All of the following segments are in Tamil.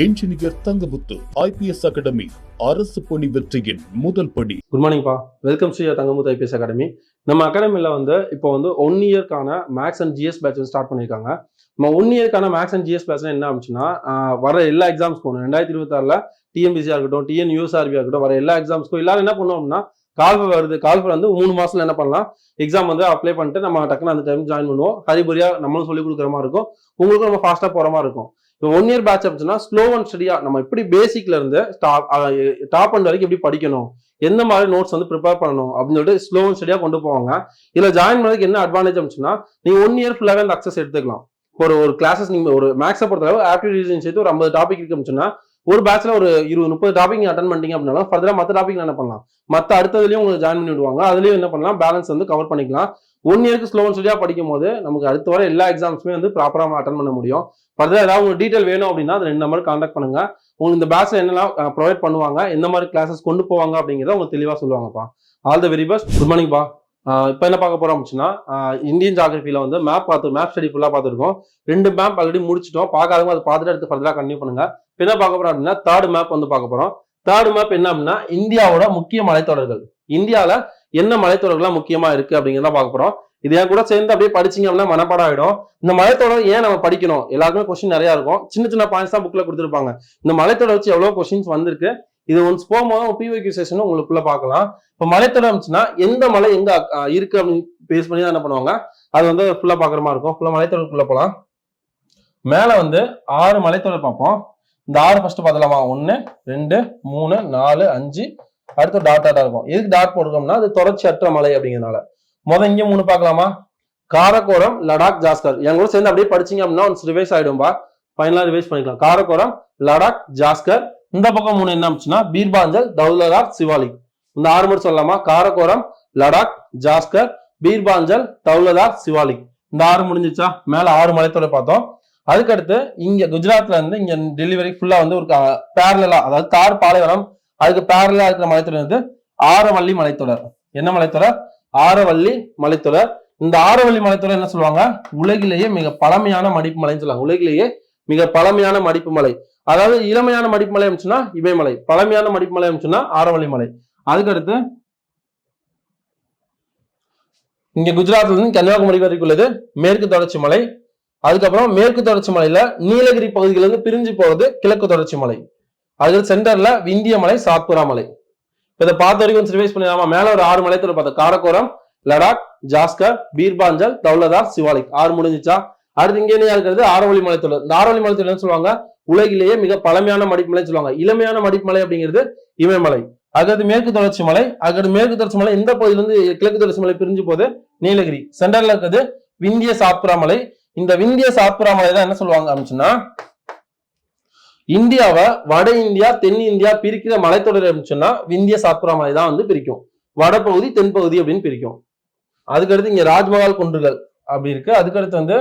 என்ஜினியர் தங்கமுத்து ஐபிஎஸ் அகாடமி அரசு பணி வெற்றியின் முதல் படி. குட் மார்னிங்ப்பா, welcome Shri Thangamuthu IPS academy. நம்ம அகாடமியில் இப்போ 1 இயர்க்கான maths and GS batch start பண்ணியிருக்காங்க. நம்ம 1 இயர்க்கான மேக்ஸ் அண்ட் ஜிஎஸ் பேட்ச் என்ன ஆச்சுன்னா, வர எல்லா எக்ஸாம்ஸ்க்கும் 2026 டிஎன்பிசியாக இருக்கட்டும், டிஎன்யூஎஸ்ஆர்பியாக இருக்கட்டும், வர எல்லா எக்ஸாம்ஸ்க்கும் எல்லாரும் என்ன பண்ணுவோம் அப்படின்னா, கால்ஃபர் வருது, கால்ஃபர் 3 மாசத்துல என்ன பண்ணலாம், எக்ஸாம் அப்ளை பண்ணிட்டு நம்ம டக்குன்னு அந்த டைம் ஜாயின் பண்ணுவோம். ஹரிபரியா நம்மளும் சொல்லிக் கொடுக்குற மாதிரி இருக்கும், உங்களுக்கும் நம்ம ஃபாஸ்டா போற மாதிரி இருக்கும். இப்போ 1 இயர் பேட்ச் அப்படின்னா ஸ்லோ அண்ட் ஸ்டடியா நம்ம எப்படி பேசிக்ல இருந்து டாப் அண்ட் வரைக்கும் எப்படி படிக்கணும், எந்த மாதிரி நோட்ஸ் ப்ரிப்பேர் பண்ணணும் அப்படின்னு சொல்லிட்டு ஸ்லோ அண்ட் ஸ்டடியா கொண்டு போவாங்க. இதுல ஜாயின் பண்ணதுக்கு என்ன அட்வான்டேஜ் அப்படின்னா, நீங்க 1 இயர் ஃபுல்லாவே அந்த அக்சஸ் எடுத்துக்கலாம். ஒரு கிளாஸஸ் நீங்க ஒரு மேக்ஸை பொறுத்தளவு ஆப்டிடியூட் சேர்த்து ஒரு 50 டாபிக் இருக்கு அப்படின்னா, ஒரு பேட்ச்ல ஒரு 20-30 டாபிக் நீங்க அட்டன் பண்ணிட்டீங்க அப்படின்னாலும் ஃபர்தரா மற்ற டாபிக் என்ன பண்ணலாம், மற்ற அடுத்ததுலயும் உங்களுக்கு ஜாயின் பண்ணி விடுவாங்க. அதுலயும் என்ன பண்ணலாம், பேலன்ஸ் கவர் பண்ணிக்கலாம். 1 இயருக்கு ஸ்லோ அண்ட் ஸ்டடியா படிக்கும் போது நமக்கு அடுத்த வர எல்லா எக்ஸாம்ஸுமே ப்ராப்பரா அட்டன் பண்ண முடியும். ஃபர்தரா ஏதாவது உங்களுக்கு டீடைல் வேணும் அப்படின்னா அது 2 நம்பர் கான்டாக்ட் பண்ணுங்க. உங்களுக்கு இந்த பேட்ச்ல என்னெல்லாம் ப்ரொவைட் பண்ணுவாங்க, எந்த மாதிரி கிளாஸஸ் கொண்டு போவாங்க அப்படிங்கிறத உங்களுக்கு தெளிவா சொல்லுவாங்கப்பா. All the very best. Good மார்னிங்ப்பா. இப்போ என்ன பார்க்க போறோம் அப்படின்னா, இந்தியன் ஜியோகிராஃபில மேப் ஸ்டடி ஃபுல்லா பார்த்துருக்கோம். 2 மேப் ஆல்ரெடி முடிச்சிட்டோம். பார்க்காதவங்க அதை பார்த்துட்டு அடுத்து ஃபர்தரா கண்டினியூ பண்ணுங்க. என்ன பார்க்க போறோம் அப்படின்னா, 3rd மேப் பார்க்க போறோம். 3rd மேப் என்ன அப்படின்னா, இந்தியாவோட முக்கிய மலைத்தொடர்கள், இந்தியாவில என்ன மலைத்தொடர்கள்லாம் முக்கியமா இருக்கு அப்படிங்கிறத பார்க்க போறோம். இது என் கூட சேர்ந்து அப்படியே படிச்சிங்க அப்படின்னா மனப்பாடம் ஆயிடும். இந்த மலைத்தொடர் ஏன் நம்ம படிக்கணும், எல்லாருக்குமே கொஸ்டின் நிறைய இருக்கும். சின்ன சின்ன பாயிண்ட்ஸ் தான் புக்ல கொடுத்துருப்பாங்க. இந்த மலைத்தொடர் வச்சு எவ்வளவு கொஸ்டின்ஸ் வந்திருக்கு, இது ஒன்ஸ் போகும்போது பிஒக்யூ செஷன் உங்களுக்குள்ள பார்க்கலாம். இப்போ மலைத்தொடர் இருந்துச்சுன்னா எந்த மலை எங்க இருக்கு அப்படின்னு பேஸ் பண்ணி தான் என்ன பண்ணுவாங்க, அது ஃபுல்லா பாக்குற மாதிரி இருக்கும். ஃபுல்லா மலைத்தொடருக்குள்ள போலாம். மேல 6 மலைத்தொடர் பார்ப்போம். இந்த 6 ஃபர்ஸ்ட் பார்த்தலாமா, 1 2 3 4 5 அடுத்து டாட்டா இருக்கும். எதுக்கு டாட் போடுறோம்னா, அது தொடர்ச்சியற்ற மலை அப்படிங்கிறதுனால. இங்க 3 பார்க்கலாமா, காரக்கோரம், லடாக், ஜாஸ்கர். என் கூட சேர்ந்து அப்படியே படிச்சீங்க அப்படின்னா ரிவைஸ் ஆயிடும்பா, ஃபைனலா ரிவைஸ் பண்ணிக்கலாம். காரக்கோரம், லடாக், ஜாஸ்கர். இந்த பக்கம் 3 என்ன ஆச்சுன்னா, பீர்பாஞ்சல், தௌலதார், சிவாலிக். இந்த 6 மட்டும் சொல்லலாமா, காரக்கோரம், லடாக், ஜாஸ்கர், பீர்பாஞ்சல், தௌலதார், சிவாலிக். இந்த 6 முடிஞ்சிச்சா. மேல 6 மலைத்தொடர் பார்த்தோம். அதுக்கடுத்து இங்க குஜராத்ல இருந்து இங்க டெல்லி வரைக்கும் ஃபுல்லா ஒரு பேரலா, அதாவது தார் பாலைவனம், அதுக்கு பேரலா இருக்கிற மலைத்தொடர் ஆரவல்லி மலைத்தொடர். என்ன மலைத்தொடர், ஆரவல்லி மலைத்தொடர். இந்த ஆரவல்லி மலைத்தொடர் என்ன சொல்லுவாங்க, உலகிலேயே மிக பழமையான மடிப்பு மலைன்னு சொல்லுவாங்க. உலகிலேயே மிக பழமையான மடிப்பு மலை, அதாவது இளமையான மடிப்பு மலை அமைச்சுன்னா இமயமலை, பழமையான மடிப்பு மலை அமைச்சுன்னா ஆரவல்லி மலை. அதுக்கடுத்து இங்க குஜராத்ல இருந்து கன்னியாகுமரி வரைக்கும் உள்ளது மேற்கு தொடர்ச்சி மலை. அதுக்கப்புறம் மேற்கு தொடர்ச்சி மலையில நீலகிரி பகுதிகளிலிருந்து பிரிஞ்சு போறது கிழக்கு தொடர்ச்சி மலை. அதுக்கு சென்டர்ல விந்திய மலை, சாத்புரா மலை. இதை பார்த்த வரைக்கும் ரிவைஸ் பண்ணிடலாமா. மேல ஒரு 6 மலைத்தொடர் பார்த்தோம். காரக்கோரம், லடாக், ஜாஸ்கர், பீர்பாஞ்சல், தௌலதார், சிவாலிக். 6 முடிஞ்சிச்சா. அடுத்து இங்கே இருக்கிறது ஆரவல்லி மலைத்தொடர். இந்த ஆரவல்லி மலைத்தொடர் என்ன சொல்லுவாங்க, உலகிலேயே மிக பழமையான மடிப்பு மலை சொல்லுவாங்க. இளமையான மடிப்பு மலை அப்படிங்கிறது இமயமலை. அதுக்கு மேற்கு தொடர்ச்சி மலை. அதுக்கு மேற்கு தொடர்ச்சி மலை இந்த பகுதியிலிருந்து கிழக்கு தொடர்ச்சி மலை பிரிஞ்சு போது நீலகிரி. சென்டர்ல இருக்கிறது விந்திய சாத்புரா மலை. இந்த விந்திய சாத்புரா மலை தான் என்ன சொல்லுவாங்க அப்படின்னா, இந்தியாவை வட இந்தியா தென் இந்தியா பிரிக்கிற மலைத்தொடர் அப்படின்னா விந்திய சாத்புரா மலை தான் பிரிக்கும். வடபகுதி தென்பகுதி அப்படின்னு பிரிக்கும். அதுக்கடுத்து இங்க ராஜ்மஹால் குன்றுகள் அப்படி இருக்கு. அதுக்கடுத்து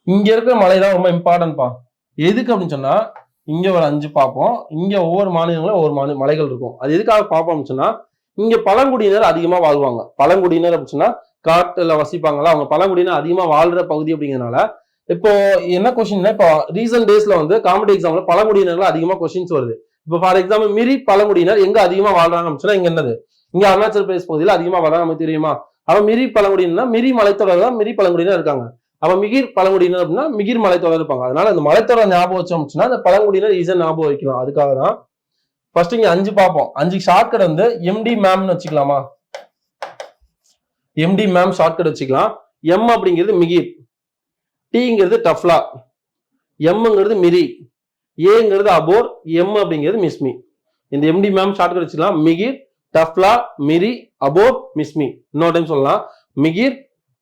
இங்க இருக்கிற மலை தான் ரொம்ப இம்பார்ட்டன்ட்பா. எதுக்கு அப்படின்னு சொன்னா, இங்க ஒரு 5 பார்ப்போம். இங்க ஒவ்வொரு மாநிலங்களும் ஒவ்வொரு மலைகள் இருக்கும். அது எதுக்காக பார்ப்போம் அப்படின்னா, இங்க பழங்குடியினர் அதிகமா வாழ்வாங்க. பழங்குடியினர் அப்படின்னா காட்டுல வசிப்பாங்களா, அவங்க பழங்குடியினர் அதிகமா வாழ்ற பகுதி அப்படிங்கிறதுனால இப்போ என்ன கொஸ்டின், இப்போ ரீசன்ட் டேஸ்ல காம்படிட்டிவ் எக்ஸாம்ல பழங்குடியினர்கள் அதிகமா கொஸ்டின்ஸ் வருது. இப்போ ஃபார் எக்ஸாம்பிள் மிரி பழங்குடியினர் எங்க அதிகமா வாழ்றாங்க அப்படின்னா, இங்க என்னது, இங்க அருணாச்சல் பிரதேஷ் பகுதியில் அதிகமா வாழ்றாங்க, நமக்கு தெரியுமா. அவன் மிரி பழங்குடியினர், மிரி மலைத்தொடர் தான் மிரி பழங்குடியினர் இருக்காங்க. அவன் மிகிர் பழங்குடியினர் அப்படின்னா மிகிர் மலைத்தொடர் இருப்பாங்க. அதனால இந்த மலைத்தொடர் ஞாபகம் வச்சோம் அப்படின்னா அந்த பழங்குடியினர் ஈஸியா ஞாபகம் வைக்கலாம். அதுக்காக தான் ஃபர்ஸ்ட் இங்க 5 பார்ப்போம். 5 ஷார்ட்கட் எம்டி மேம்னு வச்சுக்கலாமா. எம்டி மேம் ஷார்ட்கட் வச்சுக்கலாம். எம் அப்படிங்கிறது மிகிர், டிங்கிறது டஃப்லா, எம்ங்கிறது மிரி, ஏங்கிறது அபோர், எம் அப்படிங்கிறது மிஸ்மி. இந்த எம்டி மேம் ஷார்ட்கட் வச்சுக்கலாம். மிகிர், டஃப்லா, மிரி, அபோர், மிஸ்மி. இன்னொரு டைம் சொல்லலாம், மிகிர்,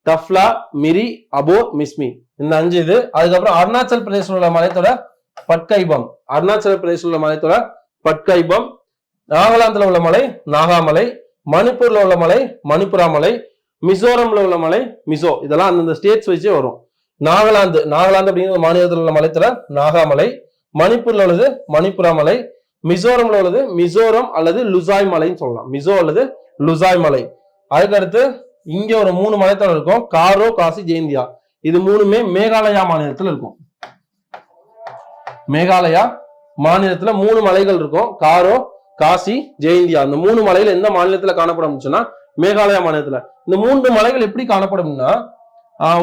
டஃப்லா, மிரி, அபோர், மிஸ்மி. இந்த 5 இது. அதுக்கப்புறம் அருணாச்சல் பிரதேசத்தில் உள்ள மலைத்தொடர் பட்கைபம். அருணாச்சல பிரதேசத்தில் உள்ள மலைத்தொடர் பட்கைபம். நாகாலாந்துல உள்ள மலை நாகாமலை. மணிப்பூர்ல உள்ள மலை மணிப்புரா மலை. மிசோரம்ல உள்ள மலை மிசோ. இதெல்லாம் அந்தந்த ஸ்டேட்ஸ் வச்சே வரும். நாகாலாந்து அப்படிங்கிற மாநிலத்தில் உள்ள மலைத்தொடர் நாகாமலை. மணிப்பூர்ல உள்ளது மணிப்புரா மலை. மிசோரம்ல உள்ளது மிசோரம் அல்லது லுசாய் மலைன்னு சொல்லலாம். மிசோ அல்லது லுசாய் மலை. அதுக்கடுத்து இங்க ஒரு 3 மலைத்தொடர் இருக்கும். காரோ, காசி, ஜெயந்தியா. இது மூணுமே மேகாலயா மாநிலத்துல இருக்கும். மேகாலயா மாநிலத்துல 3 மலைகள் இருக்கும். காரோ, காசி, ஜெயந்தியா. அந்த 3 மலைகள் எந்த மாநிலத்துல காணப்படும்னா மேகாலயா மாநிலத்துல. இந்த 3 மலைகள் எப்படி காணப்படும்னா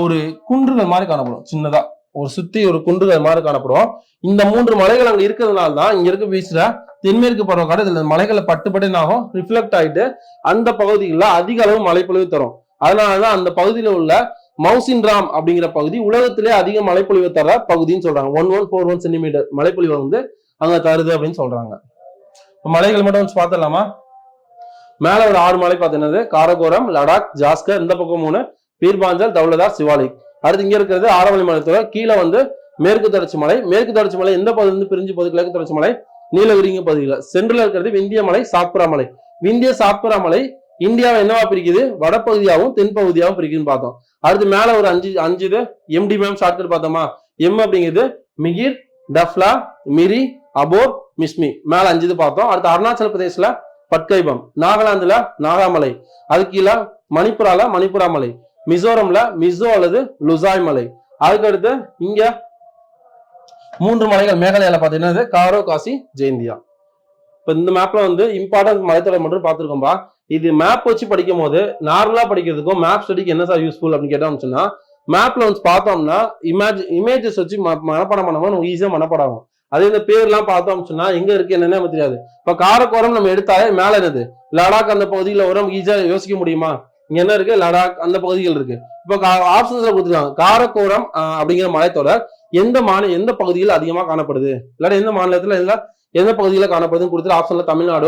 ஒரு குன்றுகள் மாதிரி காணப்படும். சின்னதா ஒரு சுத்தி ஒரு குன்றுகள் மாதிரி காணப்படும். இந்த 3 மலைகள் அங்க இருக்கிறதுனால தான் இங்க இருக்க வீசுற தென்மேற்கு பருவக்காற்று இதுல மலைகளை பட்டு என்னாகும் ரிஃப்ளெக்ட் ஆயிட்டு அந்த பகுதிகளில் அதிக அளவு மழைப்பொழிவு தரும். அதனாலதான் அந்த பகுதியில் உள்ள மவுசின்ராம் அப்படிங்கிற பகுதி உலகத்திலே அதிக மழைப்பொழிவு தர பகுதின்னு சொல்றாங்க. 1141 சென்டிமீட்டர் மழைப்பொழிவு வந்து அங்க தருது அப்படின்னு சொல்றாங்க. மலைகள் மட்டும் பார்த்துடலாமா? மேல ஒரு 6 மலை பார்த்தீங்கன்னா காரகோரம், லடாக், ஜாஸ்கர், இந்த பக்கம் 3 பீர்பாஞ்சல், தௌலதார், சிவாலிக். அடுத்து இங்க இருக்கிறது ஆரவல்லி மலைத்தொடர். கீழே வந்து மேற்கு தொடர்ச்சி மலை. மேற்கு தொடர்ச்சி மலை எந்த பகுதியிலிருந்து பிரிஞ்சு போகுது? கிழக்கு தொடர்ச்சி மலை, நீலகிரிங்க பகுதியில். சென்ட்ரல் இருக்கிறது விந்திய மலை, சாத்புரா மலை. விந்திய சாத்புரா மலை இந்தியாவை என்னவா பிரிக்குது? வடப்பகுதியாகவும் தென்பகுதியாகவும் பிரிக்குதுன்னு பார்த்தோம். அடுத்து மேல ஒரு 5 இது எம்டி மேம் ஷார்ட்கட் பார்த்தோமா? எம் அப்படிங்கிறது மிகிர், டஃப்லா, மிரி, அபோர், மிஸ்மி. மேல 5 இது பார்த்தோம். அடுத்து அருணாச்சல பிரதேசல பட்கைபம், நாகாலாந்துல நாகாமலை, அது கீழே மணிப்புரால மணிப்புரா மலை, மிசோரம்ல மிசோ அல்லது லுசாய் மலை. அதுக்கடுத்து இங்க 3 மலைகள் மேகாலயால பாத்தீங்கன்னா காரோ, காசி, ஜெயந்தியா. இப்ப இந்த மேப்ல வந்து இம்பார்ட்டன்ட் மலைத்தொடர் மட்டும் பார்த்திருக்கோம்பா. இது மேப் வச்சு படிக்கும் போது நார்மலா படிக்கிறதுக்கும் மேப் ஸ்டடிக்கு என்ன சார் யூஸ்ஃபுல் அப்படின்னு கேட்டோம்னா, மேப்ல வந்து பார்த்தோம்னா இமேஜஸ் வச்சு மனப்பாடம் பண்ணும்போது ஈஸியா மனப்பாடம் ஆகும். அதே இந்த பேர்லாம் பார்த்தோம் சொன்னா எங்க இருக்கு என்னன்னு நமக்கு தெரியாது. இப்ப காரக்கோரம் நம்ம எடுத்தாலே மேல என்னது லடாக் அந்த பகுதியில வரும், ஈஸியா யோசிக்க முடியுமா? இங்க என்ன இருக்கு? லடாக் அந்த பகுதிகள் இருக்கு. இப்ப ஆப்ஷன்ஸ்ல கொடுத்துருக்காங்க. காரக்கோரம் அப்படிங்கிற மலைத்தொடர் எந்த பகுதியில் அதிகமா காணப்படுது, இல்லாட்டி எந்த மாநிலத்துல எந்த பகுதியில காணப்படுதுன்னு கொடுத்துட்டு ஆப்ஷன்ல தமிழ்நாடு,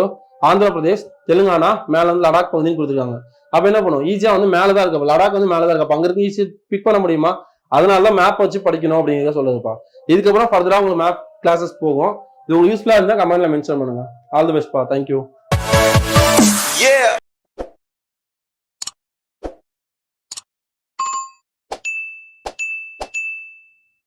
ஆந்திர பிரதேஷ், தெலுங்கானா, மேல வந்து லடாக் பகுதின்னு கொடுத்துருக்காங்க. அப்ப என்ன பண்ணுவோம்? ஈஸியா வந்து மேலதான் இருக்க, லடாக் வந்து மேலதான் இருக்க, அங்க இருக்கு ஈஸியா பிக் பண்ண முடியுமா? அதனாலதான் மேப் வச்சு படிக்கணும் அப்படிங்கிறத சொல்லுதுப்பா. இதுக்கப்புறம் ஃபர்தரா உங்களுக்கு மேப் கிளாஸஸ் போகும். இது உங்களுக்கு யூஸ்ஃபுல்லா இருந்தா கமெண்ட்ல மென்ஷன் பண்ணுங்க. ஆல் தி பெஸ்ட் பா. தேங்க்யூ.